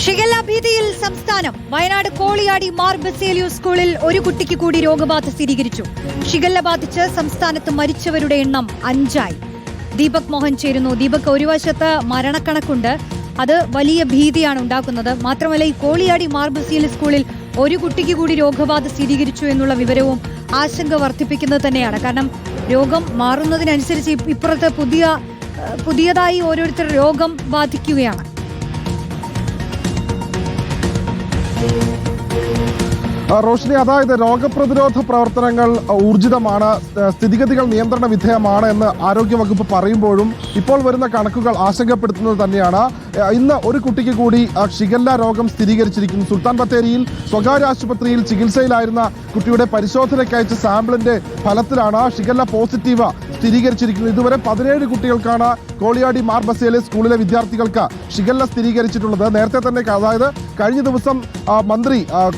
Shigella ഭീതിയിൽ സംസ്ഥാനം. വയനാട് കോളിയാടി മാർ ബസേലിയോസ് സ്കൂളിൽ ഒരു കുട്ടിക്ക് കൂടി രോഗബാധ സ്ഥിരീകരിച്ചു. ഷിഗല്ല ബാധിച്ച് സംസ്ഥാനത്ത് മരിച്ചവരുടെ എണ്ണം 5ആയി. ദീപക് മോഹൻ ചേരുന്നു. ദീപക്, ഒരു വശത്ത് മരണക്കണക്കുണ്ട്, അത് വലിയ ഭീതിയാണ് ഉണ്ടാക്കുന്നത്. മാത്രമല്ല, ഈ കോളിയാടി മാർ ബസേലിയോസ് സ്കൂളിൽ ഒരു കുട്ടിക്ക് കൂടി രോഗബാധ സ്ഥിരീകരിച്ചു എന്നുള്ള വിവരവും ആശങ്ക വർദ്ധിപ്പിക്കുന്നത് തന്നെയാണ്. കാരണം രോഗം മാറുന്നതിനനുസരിച്ച് ഇപ്പുറത്ത് പുതിയതായി ഓരോരുത്തർ രോഗം ബാധിക്കുകയാണ്. റോഷിനി, അതായത് രോഗപ്രതിരോധ പ്രവർത്തനങ്ങൾ ഊർജിതമാണ്, സ്ഥിതിഗതികൾ നിയന്ത്രണ വിധേയമാണ് എന്ന് ആരോഗ്യവകുപ്പ് പറയുമ്പോഴും ഇപ്പോൾ വരുന്ന കണക്കുകൾ ആശങ്കപ്പെടുത്തുന്നത് തന്നെയാണ്. ഇന്ന് ഒരു കുട്ടിക്ക് കൂടി ഷിഗല്ല രോഗം സ്ഥിരീകരിച്ചിരിക്കുന്നു. സുൽത്താൻ ബത്തേരിയിൽ സ്വകാര്യ ആശുപത്രിയിൽ ചികിത്സയിലായിരുന്ന കുട്ടിയുടെ പരിശോധനയ്ക്ക് അയച്ച സാമ്പിളിന്റെ ഫലത്തിലാണ് ഷിഗല്ല പോസിറ്റീവ് സ്ഥിരീകരിച്ചിരിക്കുന്നത്. ഇതുവരെ 17 കുട്ടികൾക്കാണ് കോളിയാടി മാർ ബസേലിയോസ് സ്കൂളിലെ വിദ്യാർത്ഥികൾക്ക് ഷിഗല്ല സ്ഥിരീകരിച്ചിട്ടുള്ളത്. നേരത്തെ തന്നെ, അതായത് കഴിഞ്ഞ ദിവസം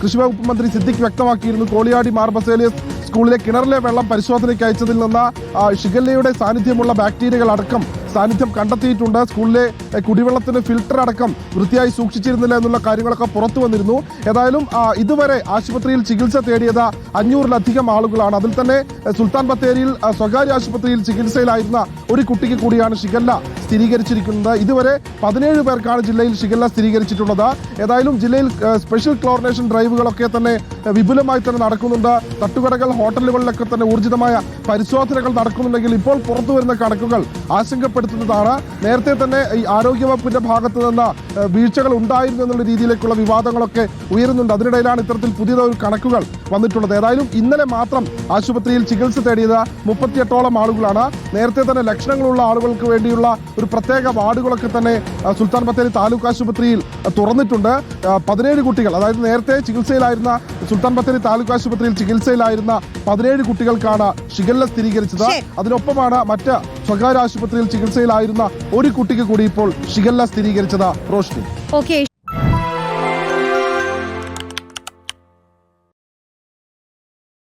കൃഷി വകുപ്പ് മന്ത്രി സിദ്ദിഖ് വ്യക്തമാക്കിയിരുന്നു, കോളിയാടി മാർ ബസേലിയോസ് സ്കൂളിലെ കിണറിലെ വെള്ളം പരിശോധനയ്ക്ക് അയച്ചതിൽ നിന്ന് ഷിഗല്ലയുടെ സാന്നിധ്യമുള്ള ബാക്ടീരിയകൾ അടക്കം സാന്നിധ്യം കണ്ടെത്തിയിട്ടുണ്ട്. സ്കൂളിലെ കുടിവെള്ളത്തിന് ഫിൽട്ടർ അടക്കം വൃത്തിയായി സൂക്ഷിച്ചിരുന്നില്ല എന്നുള്ള കാര്യങ്ങളൊക്കെ പുറത്തു വന്നിരുന്നു. ഏതായാലും ഇതുവരെ ആശുപത്രിയിൽ ചികിത്സ തേടിയത് 500-ലധികം ആളുകളാണ്. അതിൽ തന്നെ സുൽത്താൻ ബത്തേരിയിൽ സ്വകാര്യ ആശുപത്രിയിൽ ചികിത്സയിലായിരുന്ന ഒരു കുട്ടിക്ക് കൂടിയാണ് ഷിഗല്ല സ്ഥിരീകരിച്ചിരിക്കുന്നത്. ഇതുവരെ 17 പേർക്കാണ് ജില്ലയിൽ ഷിഗല്ല സ്ഥിരീകരിച്ചിട്ടുള്ളത്. ഏതായാലും ജില്ലയിൽ സ്പെഷ്യൽ ക്ലോറിനേഷൻ ഡ്രൈവുകളൊക്കെ തന്നെ വിപുലമായി തന്നെ നടക്കുന്നുണ്ട്. തട്ടുകടകൾ, ഹോട്ടലുകളിലൊക്കെ തന്നെ ഊർജിതമായ പരിശോധനകൾ നടക്കുന്നുണ്ടെങ്കിൽ ഇപ്പോൾ പുറത്തു വരുന്ന കണക്കുകൾ ആശങ്കപ്പെടുത്തുന്നതാണ്. നേരത്തെ തന്നെ ഈ ആരോഗ്യവകുപ്പിന്റെ ഭാഗത്ത് നിന്ന് വീഴ്ചകൾ ഉണ്ടായിരുന്നു എന്നുള്ള രീതിയിലേക്കുള്ള വിവാദങ്ങളൊക്കെ ഉയരുന്നുണ്ട്. അതിനിടയിലാണ് ഇത്തരത്തിൽ പുതിയതൊരു കണക്കുകൾ വന്നിട്ടുള്ളത്. ഏതായാലും ഇന്നലെ മാത്രം ആശുപത്രിയിൽ ചികിത്സ തേടിയത് 38ഓളം ആളുകളാണ്. നേരത്തെ തന്നെ ലക്ഷണങ്ങളുള്ള ആളുകൾക്ക് വേണ്ടിയുള്ള ഒരു പ്രത്യേക വാർഡുകളൊക്കെ തന്നെ സുൽത്താൻ ബത്തേരി താലൂക്ക് ആശുപത്രിയിൽ തുറന്നിട്ടുണ്ട്. 17 കുട്ടികൾ, അതായത് നേരത്തെ ചികിത്സയിലായിരുന്ന സുൽത്താൻ ബത്തേരി താലൂക്ക് ആശുപത്രിയിൽ ചികിത്സയിലായിരുന്ന 17 കുട്ടികൾക്കാണ് ഷിഗല്ല സ്ഥിരീകരിച്ചത്. അതിനൊപ്പമാണ് മറ്റ് സ്വകാര്യ ആശുപത്രിയിൽ ചികിത്സയിലായിരുന്ന ഒരു കുട്ടിക്ക് കൂടി ഇപ്പോൾ ഷിഗല്ല സ്ഥിരീകരിച്ചത്. റോഷ്നി. ഓക്കെ,